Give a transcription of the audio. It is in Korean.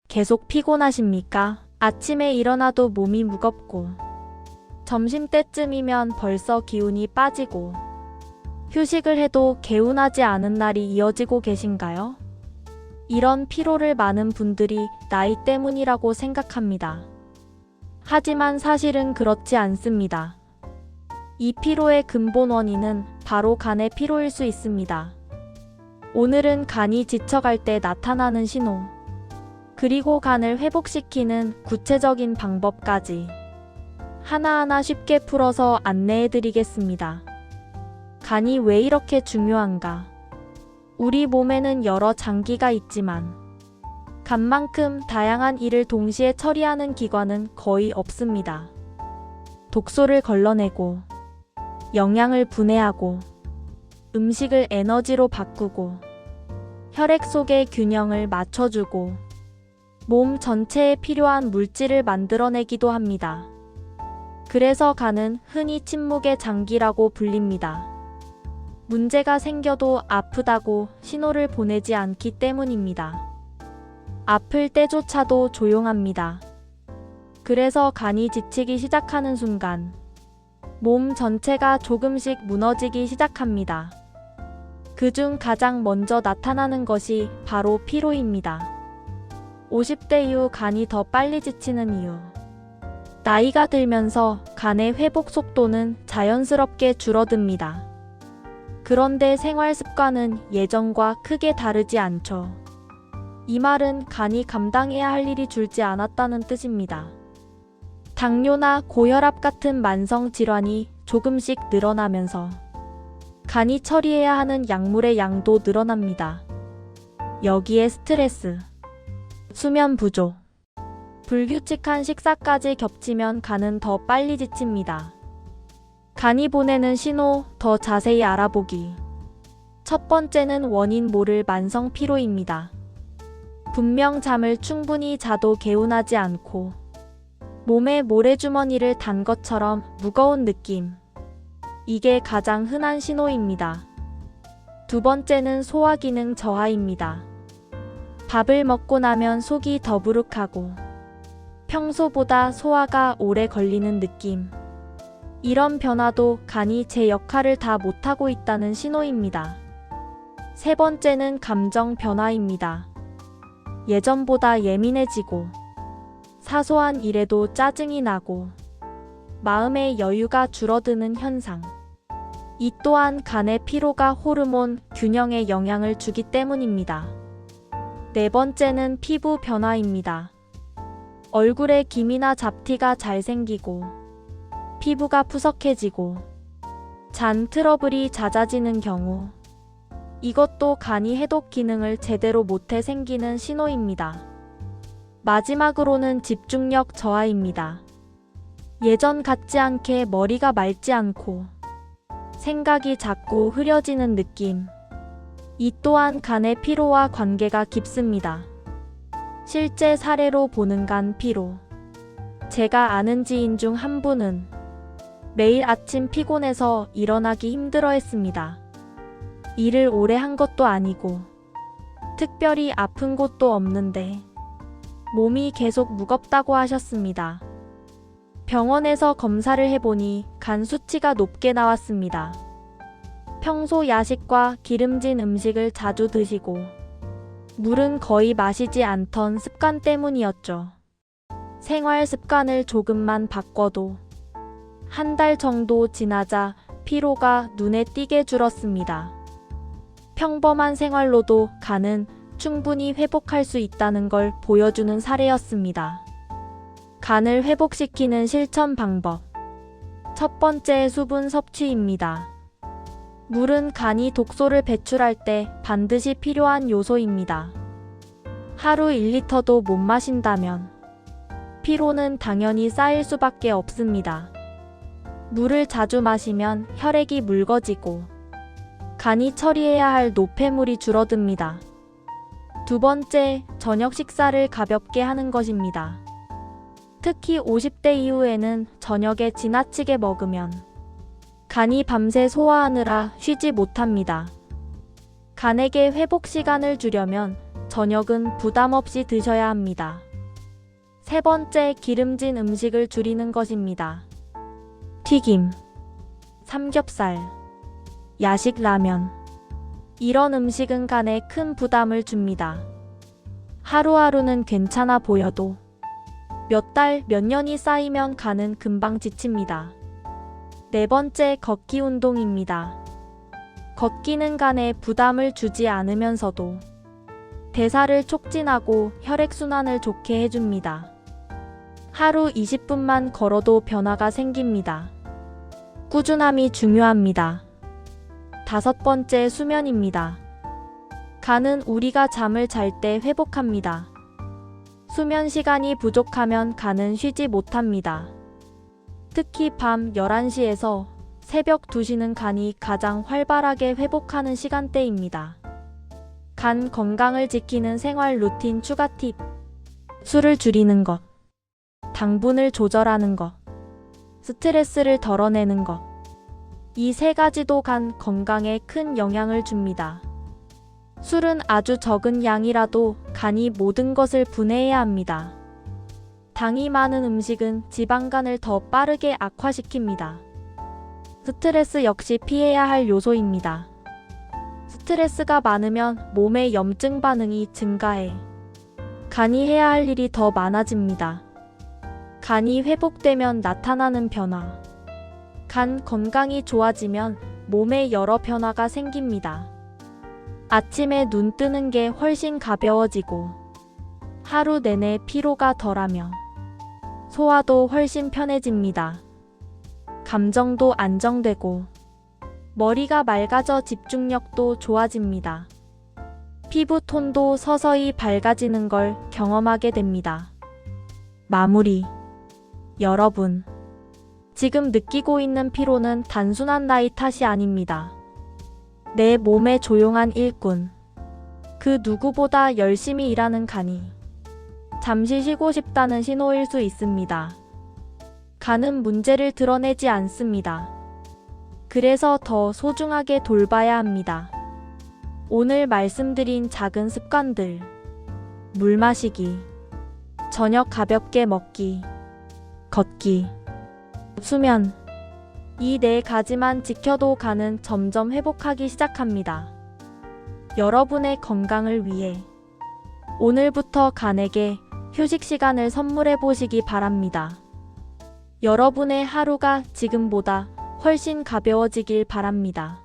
계속 피곤하십니까? 아침에 일어나도 몸이 무겁고, 점심때쯤이면 벌써 기운이 빠지고, 휴식을 해도 개운하지 않은 날이 이어지고 계신가요? 이런 피로를 많은 분들이 나이 때문이라고 생각합니다. 하지만 사실은 그렇지 않습니다. 이 피로의 근본 원인은 바로 간의 피로일 수 있습니다. 오늘은 간이 지쳐갈 때 나타나는 신호, 그리고 간을 회복시키는 구체적인 방법까지 하나하나 쉽게 풀어서 안내해 드리겠습니다. 간이 왜 이렇게 중요한가? 우리 몸에는 여러 장기가 있지만 간만큼 다양한 일을 동시에 처리하는 기관은 거의 없습니다. 독소를 걸러내고, 영양을 분해하고, 음식을 에너지로 바꾸고, 혈액 속의 균형을 맞춰주고, 몸 전체에 필요한 물질을 만들어내기도 합니다. 그래서 간은 흔히 침묵의 장기라고 불립니다. 문제가 생겨도 아프다고 신호를 보내지 않기 때문입니다. 아플 때조차도 조용합니다. 그래서 간이 지치기 시작하는 순간 몸 전체가 조금씩 무너지기 시작합니다. 그중 가장 먼저 나타나는 것이 바로 피로입니다. 50대 이후 간이 더 빨리 지치는 이유. 나이가 들면서 간의 회복 속도는 자연스럽게 줄어듭니다. 그런데 생활 습관은 예전과 크게 다르지 않죠. 이 말은 간이 감당해야 할 일이 줄지 않았다는 뜻입니다. 당뇨나 고혈압 같은 만성 질환이 조금씩 늘어나면서 간이 처리해야 하는 약물의 양도 늘어납니다. 여기에 스트레스, 수면 부족, 불규칙한 식사까지 겹치면 간은 더 빨리 지칩니다. 간이 보내는 신호 더 자세히 알아보기. 첫 번째는 원인 모를 만성 피로입니다. 분명 잠을 충분히 자도 개운하지 않고 몸에 모래주머니를 단 것처럼 무거운 느낌. 이게 가장 흔한 신호입니다. 두 번째는 소화기능 저하입니다. 밥을 먹고 나면 속이 더부룩하고 평소보다 소화가 오래 걸리는 느낌. 이런 변화도 간이 제 역할을 다 못하고 있다는 신호입니다. 세 번째는 감정 변화입니다. 예전보다 예민해지고 사소한 일에도 짜증이 나고 마음의 여유가 줄어드는 현상. 이 또한 간의 피로가 호르몬 균형에 영향을 주기 때문입니다. 네 번째는 피부 변화입니다. 얼굴에 기미나 잡티가 잘 생기고 피부가 푸석해지고 잔 트러블이 잦아지는 경우, 이것도 간이 해독 기능을 제대로 못해 생기는 신호입니다. 마지막으로는 집중력 저하입니다. 예전 같지 않게 머리가 맑지 않고 생각이 자꾸 흐려지는 느낌. 이 또한 간의 피로와 관계가 깊습니다. 실제 사례로 보는 간 피로. 제가 아는 지인 중 한 분은 매일 아침 피곤해서 일어나기 힘들어 했습니다. 일을 오래 한 것도 아니고 특별히 아픈 곳도 없는데 몸이 계속 무겁다고 하셨습니다. 병원에서 검사를 해보니 간 수치가 높게 나왔습니다. 평소 야식과 기름진 음식을 자주 드시고 물은 거의 마시지 않던 습관 때문이었죠. 생활 습관을 조금만 바꿔도 한 달 정도 지나자 피로가 눈에 띄게 줄었습니다. 평범한 생활로도 간은 충분히 회복할 수 있다는 걸 보여주는 사례였습니다. 간을 회복시키는 실천 방법. 첫 번째, 수분 섭취입니다. 물은 간이 독소를 배출할 때 반드시 필요한 요소입니다. 하루 1리터도 못 마신다면 피로는 당연히 쌓일 수밖에 없습니다. 물을 자주 마시면 혈액이 묽어지고 간이 처리해야 할 노폐물이 줄어듭니다. 두 번째, 저녁 식사를 가볍게 하는 것입니다. 특히 50대 이후에는 저녁에 지나치게 먹으면 간이 밤새 소화하느라 쉬지 못합니다. 간에게 회복 시간을 주려면 저녁은 부담 없이 드셔야 합니다. 세 번째, 기름진 음식을 줄이는 것입니다. 튀김, 삼겹살, 야식 라면. 이런 음식은 간에 큰 부담을 줍니다. 하루하루는 괜찮아 보여도 몇 달, 몇 년이 쌓이면 간은 금방 지칩니다. 네 번째, 걷기 운동입니다. 걷기는 간에 부담을 주지 않으면서도 대사를 촉진하고 혈액순환을 좋게 해줍니다. 하루 20분만 걸어도 변화가 생깁니다. 꾸준함이 중요합니다. 다섯 번째, 수면입니다. 간은 우리가 잠을 잘 때 회복합니다. 수면 시간이 부족하면 간은 쉬지 못합니다. 특히 밤 11시에서 새벽 2시는 간이 가장 활발하게 회복하는 시간대입니다. 간 건강을 지키는 생활 루틴 추가 팁. 술을 줄이는 것, 당분을 조절하는 것, 스트레스를 덜어내는 것. 이 세 가지도 간 건강에 큰 영향을 줍니다. 술은 아주 적은 양이라도 간이 모든 것을 분해해야 합니다. 당이 많은 음식은 지방간을 더 빠르게 악화시킵니다. 스트레스 역시 피해야 할 요소입니다. 스트레스가 많으면 몸의 염증 반응이 증가해 간이 해야 할 일이 더 많아집니다. 간이 회복되면 나타나는 변화. 간 건강이 좋아지면 몸에 여러 변화가 생깁니다. 아침에 눈 뜨는 게 훨씬 가벼워지고 하루 내내 피로가 덜하며 소화도 훨씬 편해집니다. 감정도 안정되고 머리가 맑아져 집중력도 좋아집니다. 피부 톤도 서서히 밝아지는 걸 경험하게 됩니다. 마무리. 여러분, 지금 느끼고 있는 피로는 단순한 나이 탓이 아닙니다. 내 몸의 조용한 일꾼, 그 누구보다 열심히 일하는 간이 잠시 쉬고 싶다는 신호일 수 있습니다. 간은 문제를 드러내지 않습니다. 그래서 더 소중하게 돌봐야 합니다. 오늘 말씀드린 작은 습관들, 물 마시기, 저녁 가볍게 먹기, 걷기, 수면, 이 네 가지만 지켜도 간은 점점 회복하기 시작합니다. 여러분의 건강을 위해 오늘부터 간에게 휴식 시간을 선물해 보시기 바랍니다. 여러분의 하루가 지금보다 훨씬 가벼워지길 바랍니다.